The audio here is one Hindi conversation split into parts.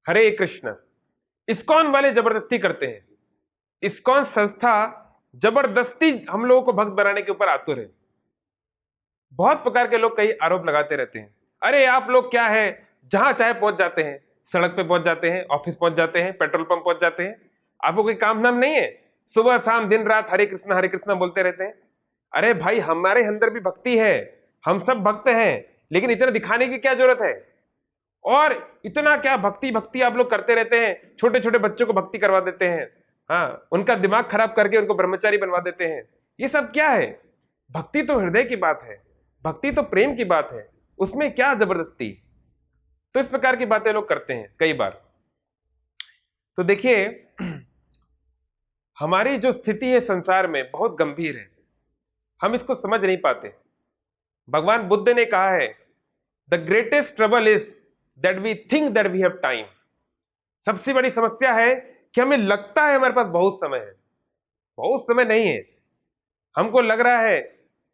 हरे कृष्ण। इस्कॉन वाले जबरदस्ती करते हैं। इस्कॉन संस्था जबरदस्ती हम लोगों को भक्त बनाने के ऊपर आतुर है। बहुत प्रकार के लोग कई आरोप लगाते रहते हैं, अरे आप लोग क्या है, जहां चाहे पहुंच जाते हैं, सड़क पे पहुंच जाते हैं, ऑफिस पहुंच जाते हैं, पेट्रोल पंप पहुंच जाते हैं, आपको कोई काम धाम नहीं है, सुबह शाम दिन रात हरे कृष्णा बोलते रहते हैं। अरे भाई, हमारे अंदर भी भक्ति है, हम सब भक्त हैं, लेकिन इतना दिखाने की क्या जरूरत है? और इतना क्या भक्ति भक्ति आप लोग करते रहते हैं, छोटे छोटे बच्चों को भक्ति करवा देते हैं, हाँ, उनका दिमाग खराब करके उनको ब्रह्मचारी बनवा देते हैं। ये सब क्या है? भक्ति तो हृदय की बात है, भक्ति तो प्रेम की बात है, उसमें क्या जबरदस्ती? तो इस प्रकार की बातें लोग करते हैं कई बार। तो देखिए, हमारी जो स्थिति है संसार में बहुत गंभीर है, हम इसको समझ नहीं पाते। भगवान बुद्ध ने कहा है, the greatest trouble is that we think that we have time. सबसे बड़ी समस्या है कि हमें लगता है हमारे पास बहुत समय है, बहुत समय नहीं है। हमको लग रहा है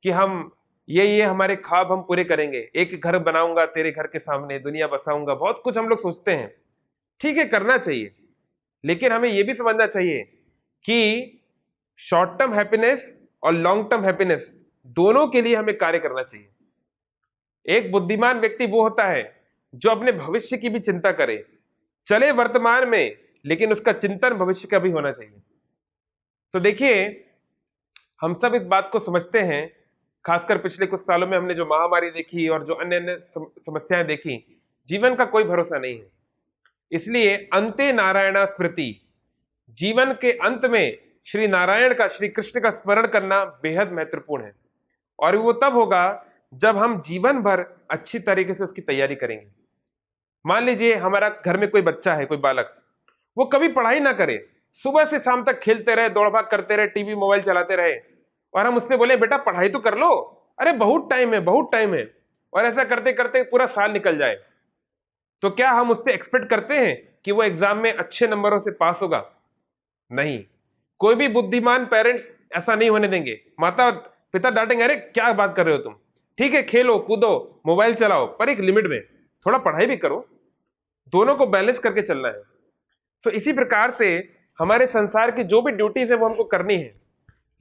कि हम ये हमारे ख्वाब हम पूरे करेंगे, एक घर बनाऊंगा तेरे घर के सामने, दुनिया बसाऊंगा, बहुत कुछ हम लोग सोचते हैं। ठीक है, करना चाहिए, लेकिन हमें यह भी समझना चाहिए कि शॉर्ट टर्म हैप्पीनेस और लॉन्ग टर्म हैप्पीनेस दोनों के लिए हमें कार्य करना चाहिए। एक बुद्धिमान व्यक्ति वो होता है जो अपने भविष्य की भी चिंता करे, चले वर्तमान में, लेकिन उसका चिंतन भविष्य का भी होना चाहिए। तो देखिए, हम सब इस बात को समझते हैं, खासकर पिछले कुछ सालों में हमने जो महामारी देखी और जो अन्य अन्य समस्याएं देखी, जीवन का कोई भरोसा नहीं है। इसलिए अंते नारायण स्मृति, जीवन के अंत में श्री नारायण का, श्री कृष्ण का स्मरण करना बेहद महत्वपूर्ण है। और वो तब होगा जब हम जीवन भर अच्छी तरीके से उसकी तैयारी करेंगे। मान लीजिए हमारा घर में कोई बच्चा है, कोई बालक, वो कभी पढ़ाई ना करे, सुबह से शाम तक खेलते रहे, दौड़ भाग करते रहे, टीवी मोबाइल चलाते रहे, और हम उससे बोले बेटा पढ़ाई तो कर लो, अरे बहुत टाइम है, बहुत टाइम है, और ऐसा करते करते पूरा साल निकल जाए, तो क्या हम उससे एक्सपेक्ट करते हैं कि वो एग्जाम में अच्छे नंबरों से पास होगा? नहीं। कोई भी बुद्धिमान पेरेंट्स ऐसा नहीं होने देंगे। माता पिता डांटेंगे, अरे क्या बात कर रहे हो तुम, ठीक है खेलो कूदो मोबाइल चलाओ, पर एक लिमिट में, थोड़ा पढ़ाई भी करो। दोनों को बैलेंस करके चलना है। तो इसी प्रकार से हमारे संसार की जो भी ड्यूटीज है वो हमको करनी है,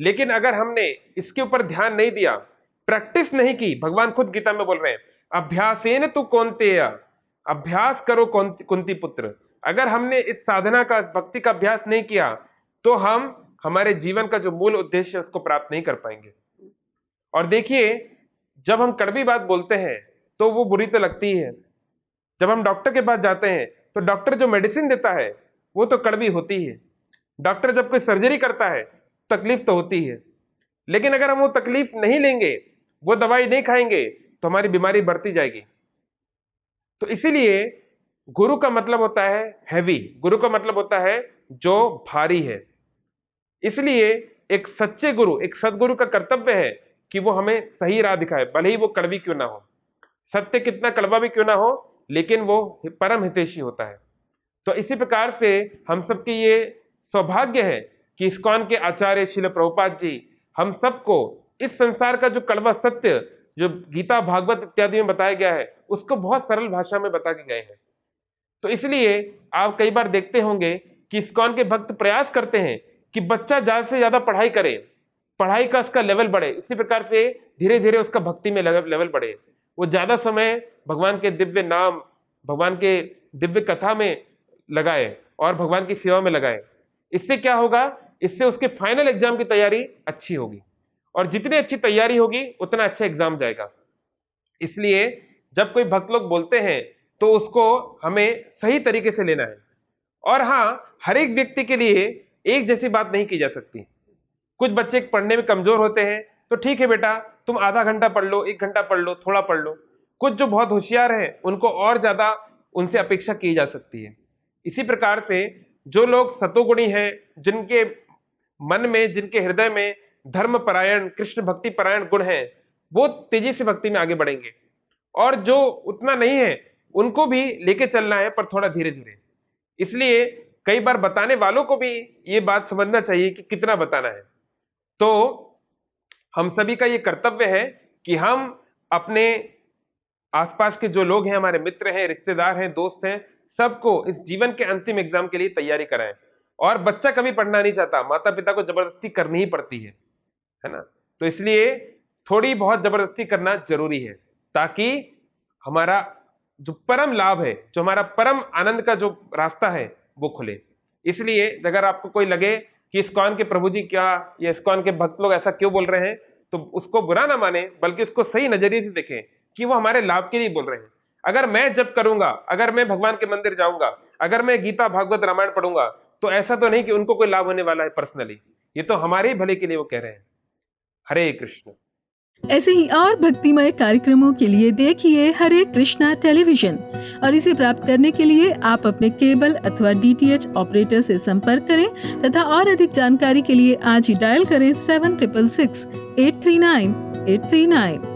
लेकिन अगर हमने इसके ऊपर ध्यान नहीं दिया, प्रैक्टिस नहीं की, भगवान खुद गीता में बोल रहे हैं, अभ्यासेन तु कौन्तेय, अभ्यास करो कुंती पुत्र। अगर हमने इस साधना का, इस भक्ति का अभ्यास नहीं किया, तो हम हमारे जीवन का जो मूल उद्देश्य है उसको प्राप्त नहीं कर पाएंगे। और देखिए, जब हम कड़वी बात बोलते हैं तो वो बुरी तो लगती है। जब हम डॉक्टर के पास जाते हैं तो डॉक्टर जो मेडिसिन देता है वो तो कड़वी होती है। डॉक्टर जब कोई सर्जरी करता है तकलीफ तो होती है, लेकिन अगर हम वो तकलीफ नहीं लेंगे, वो दवाई नहीं खाएंगे, तो हमारी बीमारी बढ़ती जाएगी। तो इसीलिए गुरु का मतलब होता है हैवी, गुरु का मतलब होता है जो भारी है। इसलिए एक सच्चे गुरु, एक सदगुरु का कर्तव्य है कि वो हमें सही राह दिखाए, भले ही वो कड़वी क्यों ना हो, सत्य कितना कड़वा भी क्यों ना हो, लेकिन वो परम हितैषी होता है। तो इसी प्रकार से हम सबके ये सौभाग्य है कि इस्कॉन के आचार्य श्रील प्रभुपाद जी हम सबको इस संसार का जो कड़वा सत्य, जो गीता भागवत इत्यादि में बताया गया है, उसको बहुत सरल भाषा में बता के गए हैं। तो इसलिए आप कई बार देखते होंगे कि इस्कॉन के भक्त प्रयास करते हैं कि बच्चा ज्यादा से ज्यादा पढ़ाई करे, पढ़ाई का उसका लेवल बढ़े, इसी प्रकार से धीरे धीरे उसका भक्ति में लेवल बढ़े, वो ज्यादा समय भगवान के दिव्य नाम, भगवान के दिव्य कथा में लगाए और भगवान की सेवा में लगाए। इससे क्या होगा? इससे उसके फाइनल एग्जाम की तैयारी अच्छी होगी, और जितनी अच्छी तैयारी होगी उतना अच्छा एग्जाम जाएगा। इसलिए जब कोई भक्त लोग बोलते हैं तो उसको हमें सही तरीके से लेना है। और हाँ, हर एक व्यक्ति के लिए एक जैसी बात नहीं की जा सकती। कुछ बच्चे पढ़ने में कमजोर होते हैं तो ठीक है बेटा, तुम आधा घंटा पढ़ लो, 1 घंटा पढ़ लो, थोड़ा पढ़ लो। कुछ जो बहुत होशियार हैं उनको और ज्यादा उनसे अपेक्षा की जा सकती है। इसी प्रकार से जो लोग सतोगुणी हैं, जिनके मन में, जिनके हृदय में धर्म परायण, कृष्ण भक्ति परायण गुण हैं, वो तेजी से भक्ति में आगे बढ़ेंगे। और जो उतना नहीं है उनको भी लेके चलना है, पर थोड़ा धीरे धीरे। इसलिए कई बार बताने वालों को भी ये बात समझना चाहिए कि कितना बताना है। तो हम सभी का ये कर्तव्य है कि हम अपने आसपास के जो लोग हैं, हमारे मित्र हैं, रिश्तेदार हैं, दोस्त हैं, सबको इस जीवन के अंतिम एग्जाम के लिए तैयारी कराएं। और बच्चा कभी पढ़ना नहीं चाहता, माता पिता को जबरदस्ती करनी ही पड़ती है ना। तो इसलिए थोड़ी बहुत जबरदस्ती करना जरूरी है, ताकि हमारा जो परम लाभ है, जो हमारा परम आनंद का जो रास्ता है वो खुले। इसलिए अगर आपको कोई लगे कि इस्कॉन के प्रभु जी क्या या इस्कॉन के भक्त लोग ऐसा क्यों बोल रहे हैं, तो उसको बुरा ना माने, बल्कि उसको सही नजरिए से देखें कि वो हमारे लाभ के लिए बोल रहे हैं। अगर मैं जप करूंगा, अगर मैं भगवान के मंदिर जाऊंगा, अगर मैं गीता भागवत रामायण पढ़ूंगा, तो ऐसा तो नहीं कि उनको कोई लाभ होने वाला है पर्सनली, ये तो हमारे ही भले के लिए वो कह रहे हैं। हरे कृष्ण। ऐसे ही और भक्तिमय कार्यक्रमों के लिए देखिए हरे कृष्णा टेलीविजन, और इसे प्राप्त करने के लिए आप अपने केबल अथवा DTH ऑपरेटर से संपर्क करें तथा और अधिक जानकारी के लिए आज ही डायल करें 7666 839 839।